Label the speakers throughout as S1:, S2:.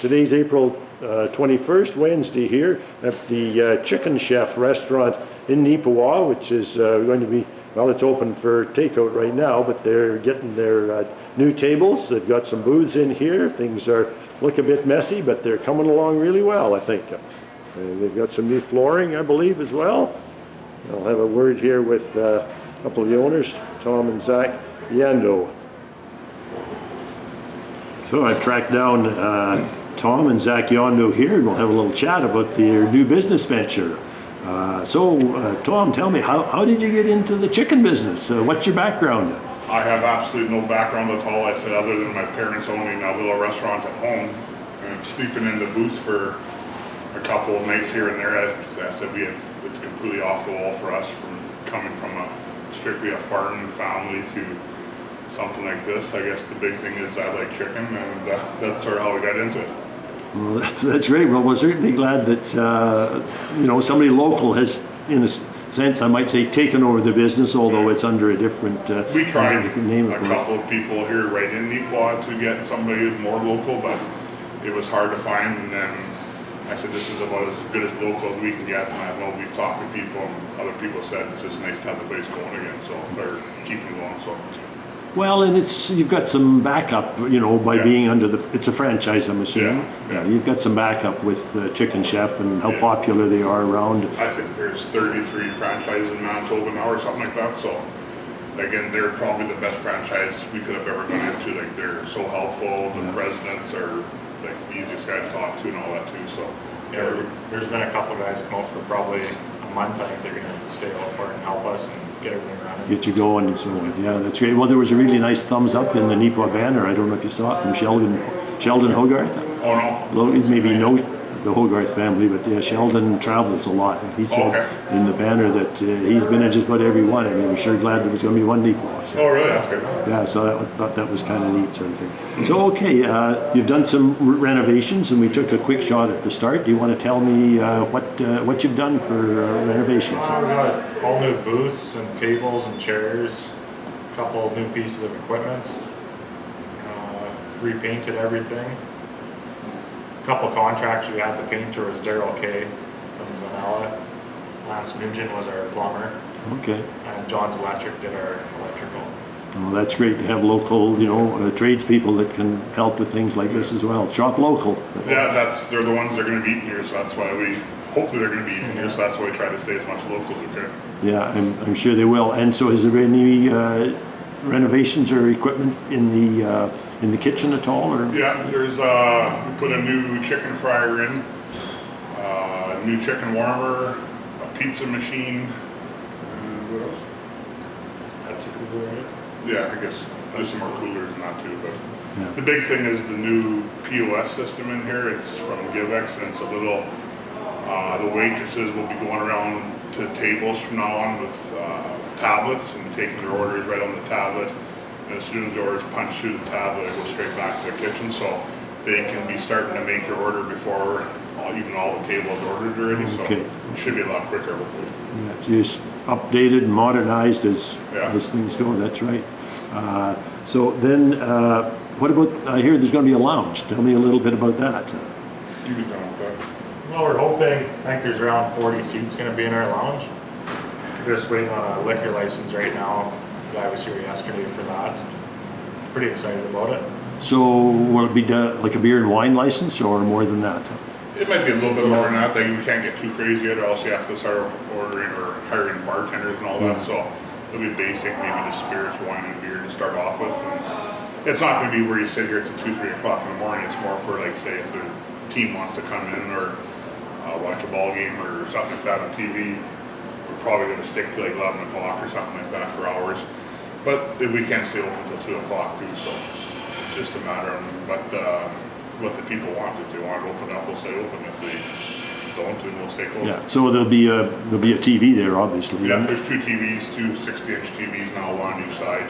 S1: Today's April 21st, Wednesday here at the Chicken Chef restaurant in Neepawa, which is going to be, well, it's open for takeout right now, but they're getting their new tables. They've got some booths in here. Things look a bit messy, but they're coming along really well, I think. They've got some new flooring, I believe, as well. I'll have a word here with a couple of the owners, Tom and Zach Yandeau. So I've tracked down Tom and Zach Yandeau here, and we'll have a little chat about their new business venture. Tom, tell me, how did you get into the chicken business? What's your background?
S2: I have absolutely no background at all. I said, other than my parents owning a little restaurant at home and sleeping in the booth for a couple of nights here and there. I said, it's completely off the wall for us, from coming from strictly a farming family to something like this. I guess the big thing is I like chicken, and that's sort of how we got into it.
S1: Well, that's great. Well, we're certainly glad that somebody local has, in a sense, I might say, taken over the business, although it's under a different
S2: we tried
S1: different name.
S2: A couple of people here right in Neepawa to get somebody more local, but it was hard to find. And then I said, this is about as good as local as we can get. And I know we've talked to people, and other people said it's just nice to have the place going again, so they're keeping going. So.
S1: Well, and you've got some backup, by being under it's a franchise, I'm assuming. Yeah. You've got some backup with Chicken Chef and how popular they are around.
S2: I think there's 33 franchises in Manitoba now or something like that. So again, they're probably the best franchise we could have ever gone into. Like, they're so helpful. The presidents are like the easiest guy to talk to and all that too. So
S3: there's been a couple guys come out for probably a month. I think they're going to stay out for it and help us and get everything running.
S1: Get you going and so on. Yeah, that's great. Well, there was a really nice thumbs up in the Neepawa banner. I don't know if you saw it, from Sheldon Hogarth.
S2: Oh no.
S1: Maybe no the Hogarth family, but yeah, Sheldon travels a lot, and he said in the banner that he's been in just about every one, and he was sure glad there was going to be one Neepawa. So.
S2: Oh really? That's good.
S1: Yeah, so I thought that was kind of neat sort of thing. So okay, you've done some renovations, and we took a quick shot at the start. Do you want to tell me what you've done for renovations?
S3: We got all new booths and tables and chairs, a couple of new pieces of equipment, repainted everything. A couple of contracts we had. The painter was Daryl Kay from Vanessa. Lance Nugent was our plumber.
S1: Okay.
S3: And John's Electric did our electrical.
S1: Well, that's great to have local, tradespeople that can help with things like this as well. Shop local.
S2: They're the ones that are going to be eating here, so that's why hopefully they're going to be eating here, so that's why we try to stay as much local as we can.
S1: Yeah, I'm sure they will. And so has there been any renovations or equipment in the kitchen at all? Or?
S2: Yeah, there's we put a new chicken fryer in, a new chicken warmer, a pizza machine, and what else?
S3: Pepsi cooler, right?
S2: Yeah, I guess there's some more coolers and that too, but the big thing is the new POS system in here. It's from GiveX, and it's a little, the waitresses will be going around to tables from now on with tablets and taking their orders right on the tablet. And as soon as the order's punched through the tablet, it goes straight back to the kitchen, so they can be starting to make your order before even all the tables ordered already.
S1: Okay.
S2: So it should be a lot quicker, hopefully.
S1: Yeah, just updated and modernized as things go. That's right. So then, what about? I hear there's going to be a lounge. Tell me a little bit about that.
S2: You can tell them that.
S3: Well, we're hoping. I think there's around 40 seats going to be in our lounge. We're just waiting on a liquor license right now. The guy was here yesterday for that. Pretty excited about it.
S1: So will it be like a beer and wine license, or more than that?
S2: It might be a little bit more than that. We can't get too crazy yet, or else you have to start ordering or hiring bartenders and all that. So it'll be basic, maybe just spirits, wine, and beer to start off with. And it's not going to be where you sit here till 2, 3 o'clock in the morning. It's more for, like, say, if the team wants to come in or watch a ball game or something like that on TV. We're probably going to stick to like 11 o'clock or something like that for hours. But we can't stay open until 2 o'clock too, so it's just a matter of what the people want. If they want to open up, we'll stay open. If they don't, then we'll stay closed. Yeah.
S1: So there'll be a TV there, obviously.
S2: Yeah. There's 2 TVs, 2 60-inch TVs now, one on each side,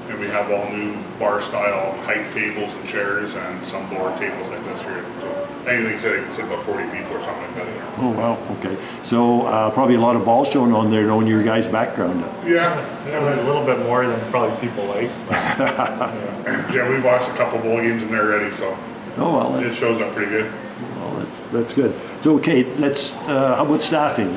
S2: and we have all new bar-style height tables and chairs and some board tables like this here. So anything said, it can sit about 40 people or something like that in there.
S1: Oh wow. Okay. So probably a lot of balls shown on there, knowing your guys' background.
S2: Yeah.
S3: There's a little bit more than probably people like.
S2: Yeah, we've watched a couple bowl games in there already, so
S1: Oh, well,
S2: It
S1: that's,
S2: shows up pretty good.
S1: well, that's good. So, okay, let's, how about staffing?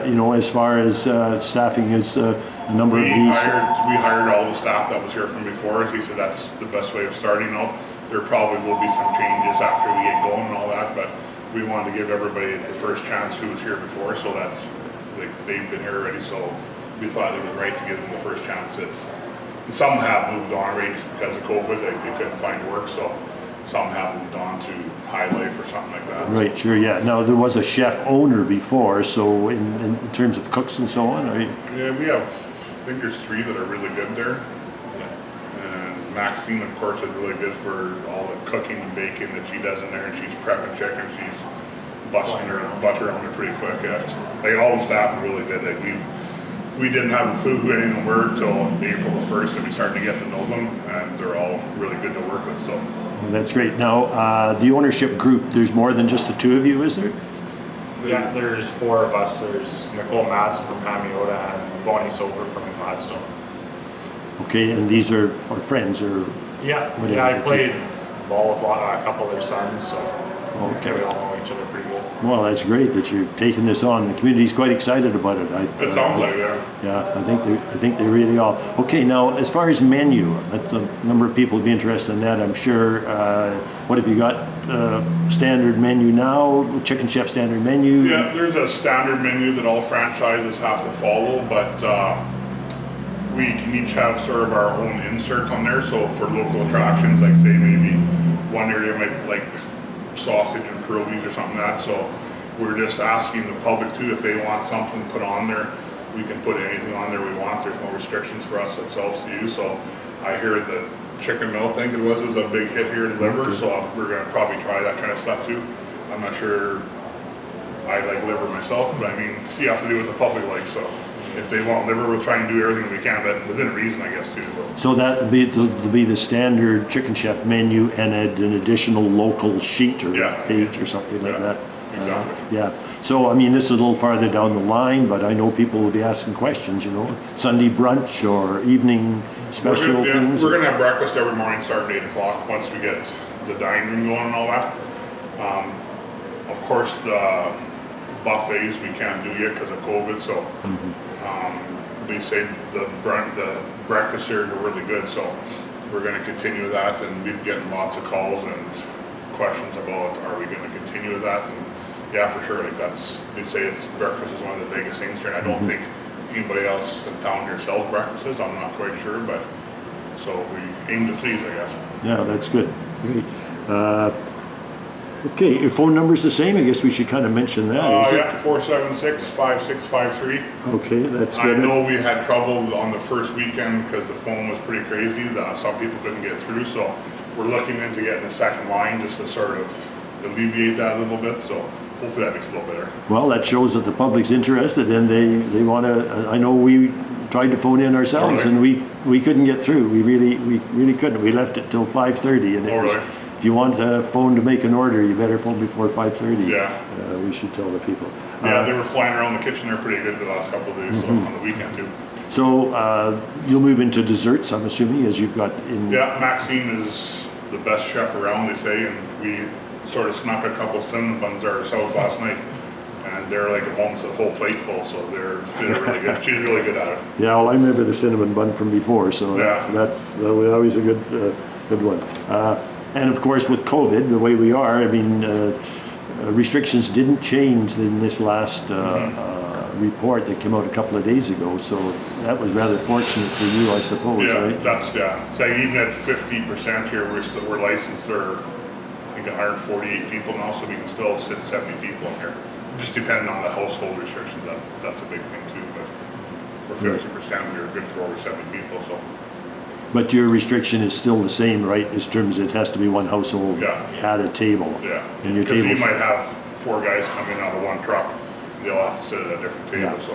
S1: You know, as far as staffing is the number of
S2: We
S1: these.
S2: hired all the staff that was here from before. He said that's the best way of starting out. There probably will be some changes after we get going and all that, but we wanted to give everybody the first chance who was here before, so that's, like, they've been here already, so we thought it was right to give them the first chance. Some have moved on already just because of COVID, like they couldn't find work, so some have moved on to High Life or something like that.
S1: Right, sure, yeah. Now, there was a chef owner before, so in terms of cooks and so on, are you?
S2: Yeah, we have, I think there's 3 that are really good there. And Maxine, of course, is really good for all the cooking and baking that she does in there, and she's prepping chicken, she's busting her butter on it pretty quick. Yeah. Like, all the staff are really good. Like, we didn't have a clue who any of them were until April the 1st, and we started to get to know them, and they're all really good to work with. So
S1: Well, that's great. Now, the ownership group, there's more than just the 2 of you, is there?
S3: Yeah, there's 4 of us. There's Nicole Madsen from Hamiota and Bonnie Sober from Gladstone.
S1: Okay, and these are our friends, or?
S3: Yeah,
S1: What
S3: yeah, I
S1: did you
S3: played ball with a couple of their sons, so
S1: Okay.
S3: we all know each other pretty good.
S1: Well, that's great that you're taking this on. The community's quite excited about it.
S2: it sounds like that.
S1: Yeah, I think they really are. Okay, now as far as menu, that's a number of people would be interested in that, I'm sure. What have you got? Standard menu now, Chicken Chef standard menu?
S2: Yeah, there's a standard menu that all franchises have to follow, but we can each have sort of our own insert on there. So for local attractions, like say maybe one area might like sausage and pierogies or something like that. So we're just asking the public too, if they want something put on there, we can put anything on there we want. There's no restrictions for us ourselves to use. So I hear the chicken mill, I think it was a big hit here in liver. So we're gonna probably try that kind of stuff too. I'm not sure I like liver myself, but I mean, you have to do what the public likes. So if they want liver, we'll try and do everything we can, but within reason, I guess, too.
S1: So that would be the standard Chicken Chef menu and an additional local sheet or
S2: Yeah.
S1: page or something like
S2: Yeah,
S1: that.
S2: exactly.
S1: Yeah. So, I mean, this is a little farther down the line, but I know people will be asking questions, you know, Sunday brunch or evening special things.
S2: We're gonna have breakfast every morning starting at 8 o'clock once we get the dining room going and all that. Of course, the buffets we can't do yet because of COVID, so we say the breakfast here are really good, so we're going to continue that, and we've getting lots of calls and questions about are we going to continue with that, and yeah, for sure, like they say it's breakfast is one of the biggest things here, and I don't think anybody else in town here sells breakfasts, I'm not quite sure, but so we aim to please, I guess.
S1: Yeah, that's good. Great. Okay, your phone number's the same. I guess we should kind of mention that. Is
S2: Yeah, 476-5653.
S1: Okay, that's
S2: I
S1: good.
S2: know we had trouble on the first weekend because the phone was pretty crazy. Some people couldn't get through, so we're looking into getting a second line just to sort of alleviate that a little bit. So hopefully that makes it a little better.
S1: Well, that shows that the public's interested and they want to. I know we tried to phone in ourselves and we couldn't get through. We really couldn't. We left it till 5:30, and it was.
S2: Really?
S1: If you want a phone to make an order, you better phone before 5:30.
S2: Yeah.
S1: We should tell the people.
S2: Yeah, they were flying around the kitchen there pretty good the last couple of days, so on the weekend too.
S1: So you'll move into desserts, I'm assuming, as you've got in.
S2: Yeah, Maxine is the best chef around, they say, and we sort of snuck a couple cinnamon buns ourselves last night. And they're like almost a whole plate full, so they're really good. She's really good at it.
S1: Yeah, well, I remember the cinnamon bun from before, so
S2: Yeah.
S1: that's always a good one. And of course, with COVID, the way we are, I mean, restrictions didn't change in this last report that came out a couple of days ago. So that was rather fortunate for you, I suppose,
S2: Yeah,
S1: right?
S2: So even at 50% here, we're licensed for I think 148 people now, so we can still sit 70 people in here. Just depending on the household restrictions, that's a big thing too. But for 50%, we're good for over 70 people. So.
S1: But your restriction is still the same, right? In terms it has to be one household
S2: Yeah.
S1: at a table.
S2: Yeah,
S1: And your
S2: because you
S1: tables.
S2: might have 4 guys come in out of one truck. They'll have to sit at a different table.
S1: Yeah.
S2: So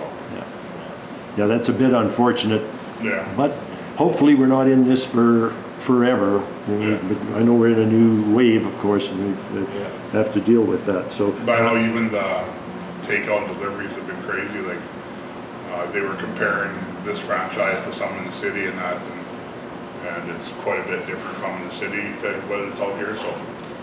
S1: Yeah, that's a bit unfortunate.
S2: yeah,
S1: But hopefully we're not in this for forever.
S2: Yeah.
S1: But I know we're in a new wave, of course, and we have to deal with that. So,
S2: but I know even the takeout and deliveries have been crazy. Like they were comparing this franchise to some in the city and that, and it's quite a bit different from the city to what it's out here. So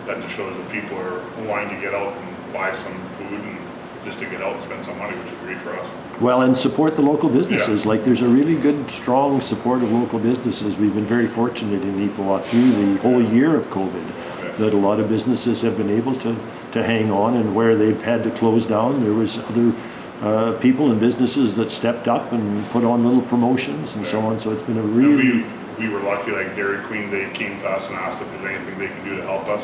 S2: that just shows that people are wanting to get out and buy some food and just to get out and spend some money, which is great for us.
S1: Well, and support the local businesses.
S2: Yeah.
S1: Like there's a really good, strong support of local businesses. We've been very fortunate in Neepawa through the whole year of COVID that a lot of businesses have been able to hang on, and where they've had to close down, there was other people and businesses that stepped up and put on little promotions and so on. So it's been a really...
S2: We were lucky, like Dairy Queen, they came to us and asked if there's anything they can do to help us,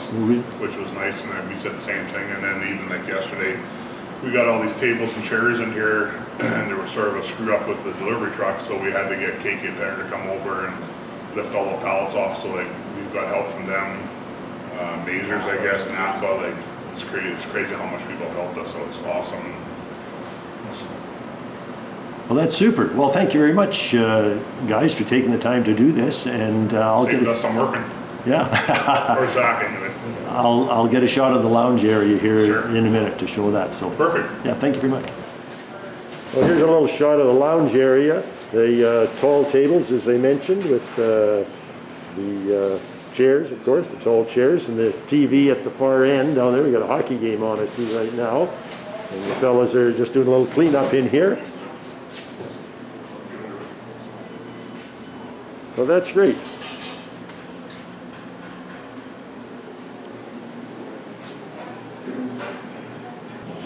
S2: which was nice, and then we said the same thing. And then even like yesterday, we got all these tables and chairs in here, and there was sort of a screw up with the delivery truck, so we had to get KK Penner to come over and lift all the pallets off. So like we've got help from them, Mazers, I guess, Napa. Like it's crazy how much people have helped us. So it's awesome.
S1: Well, that's super. Well, thank you very much, guys, for taking the time to do this, and I'll
S2: Saved
S1: get
S2: us some working.
S1: Yeah.
S2: Or Zach, anyways.
S1: I'll get a shot of the lounge area here
S2: Sure.
S1: in a minute to show that. So
S2: Perfect.
S1: yeah, thank you very much. Well, here's a little shot of the lounge area. The tall tables, as they mentioned, with the chairs, of course, the tall chairs, and the TV at the far end. Down there, we got a hockey game on, I see right now. And the fellas are just doing a little cleanup in here. So that's great.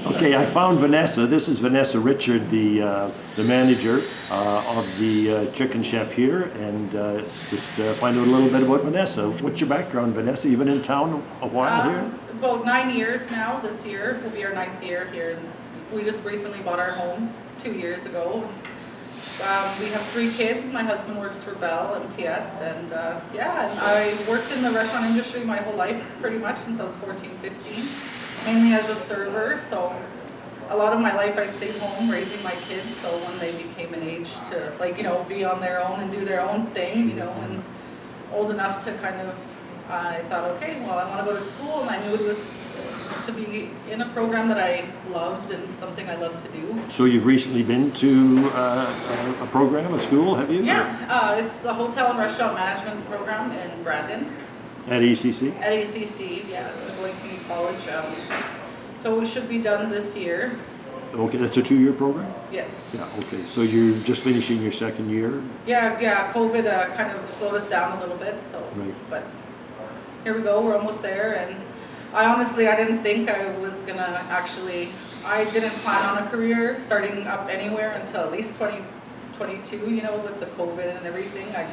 S1: Okay, I found Vanessa. This is Vanessa Richard, the manager of the Chicken Chef here, and just find out a little bit about Vanessa. What's your background, Vanessa? You've been in town a while here?
S4: About 9 years now. This year will be our 9th year here. We just recently bought our home 2 years ago. We have 3 kids. My husband works for Bell MTS, and yeah, and I worked in the restaurant industry my whole life, pretty much since I was 14, 15, mainly as a server. So a lot of my life I stayed home raising my kids. So when they became an age to, like, you know, be on their own and do their own thing, you know, and old enough to kind of, I thought, okay, well, I want to go to school, and I knew it was to be in a program that I loved and something I love to do.
S1: So you've recently been to a program, a school, have you?
S4: Yeah, it's a hotel and restaurant management program in Brandon.
S1: At ACC?
S4: At ACC, yes, at Boyd Community College. So we should be done this year.
S1: Okay, that's a 2-year program?
S4: Yes.
S1: Yeah, okay. So you're just finishing your 2nd year?
S4: Yeah, COVID kind of slowed us down a little bit, so.
S1: Right.
S4: But here we go, we're almost there, and I didn't think I was gonna I didn't plan on a career starting up anywhere until at least 2022, you know, with the COVID and everything. I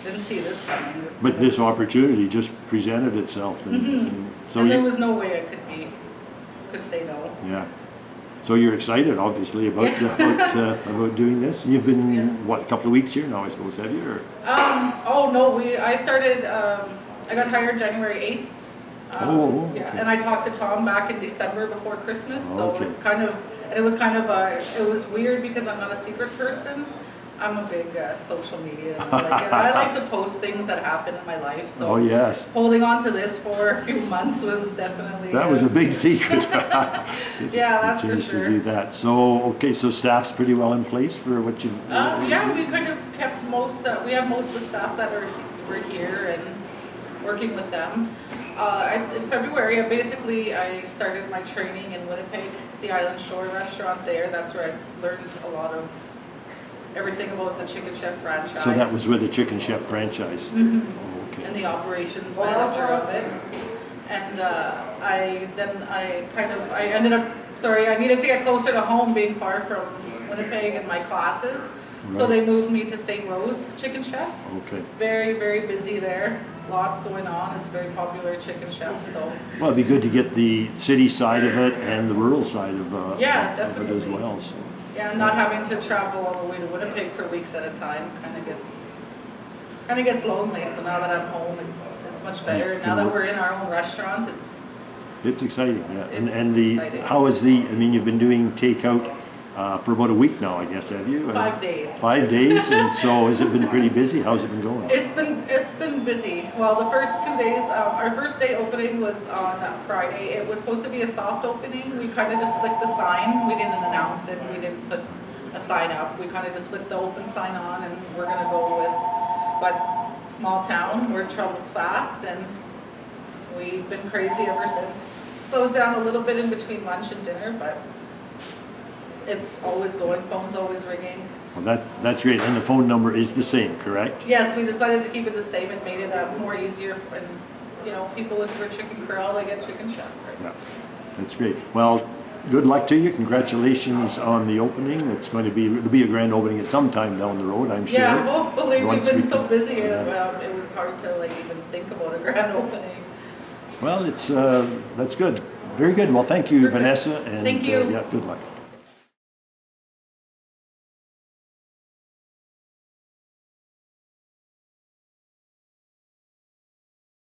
S4: didn't see this coming.
S1: But this opportunity just presented itself. And so
S4: and there was no way I could say no.
S1: Yeah. So you're excited, obviously, about about doing this. You've been, what, a couple of weeks here now, I suppose, have you? Or?
S4: Oh, no, I started, I got hired January 8th.
S1: Okay.
S4: Yeah, and I talked to Tom back in December before Christmas, so
S1: Okay.
S4: it's kind of, and it was kind of it was weird because I'm not a secret person. I'm a big social media, and I like to post things that happen in my life, so
S1: Oh, yes.
S4: holding on to this for a few months was definitely...
S1: That was a big secret.
S4: Yeah, that's for
S1: Continues
S4: sure.
S1: to do that. So, okay, so staff's pretty well in place for what you...
S4: Yeah, we kind of kept we have most of the staff that were here and working with them. In February, I started my training in Winnipeg, the Island Shore restaurant there. That's where I learned a lot of everything about the Chicken Chef franchise.
S1: So that was with the Chicken Chef franchise?
S4: Mm-hmm.
S1: Oh, okay.
S4: And the operations manager of it. And I needed to get closer to home, being far from Winnipeg and my classes. So
S1: Right.
S4: they moved me to St. Rose Chicken Chef.
S1: Okay.
S4: Very, very busy there. Lots going on. It's a very popular chicken chef. So
S1: Well, it'd be good to get the city side of it and the rural side of,
S4: Yeah,
S1: of it as
S4: definitely.
S1: well. So.
S4: yeah, not having to travel all the way to Winnipeg for weeks at a time kind of gets lonely. So now that I'm home, it's much better.
S1: Yeah,
S4: Now that
S1: can
S4: we're in our own restaurant,
S1: It's exciting, yeah.
S4: It's
S1: And
S4: exciting.
S1: how is you've been doing takeout for about a week now, I guess, have you?
S4: 5 days.
S1: 5 days, and so has it been pretty busy? How's it been going?
S4: It's been busy. Well, the first 2 days, our first day opening was on Friday. It was supposed to be a soft opening. We kind of just flicked the sign. We didn't announce it. We didn't put a sign up. We kind of just flicked the open sign on, and we're gonna go with, but small town where it travels fast, and we've been crazy ever since. Slows down a little bit in between lunch and dinner, but it's always going, phone's always ringing.
S1: Well, that's great, and the phone number is the same, correct?
S4: Yes, we decided to keep it the same. It made it more easier when, people look for Chicken Corral, they get Chicken Chef. Right?
S1: Yeah, that's great. Well, good luck to you. Congratulations on the opening. There'll be a grand opening at some time down the road, I'm sure.
S4: Yeah, hopefully. We've
S1: Once
S4: been
S1: we
S4: so
S1: can-
S4: busy,
S1: yeah.
S4: it was hard to even think about a grand opening.
S1: Well, that's good. Very good. Well, thank you,
S4: Perfect.
S1: Vanessa. And,
S4: Thank you.
S1: yeah, good luck.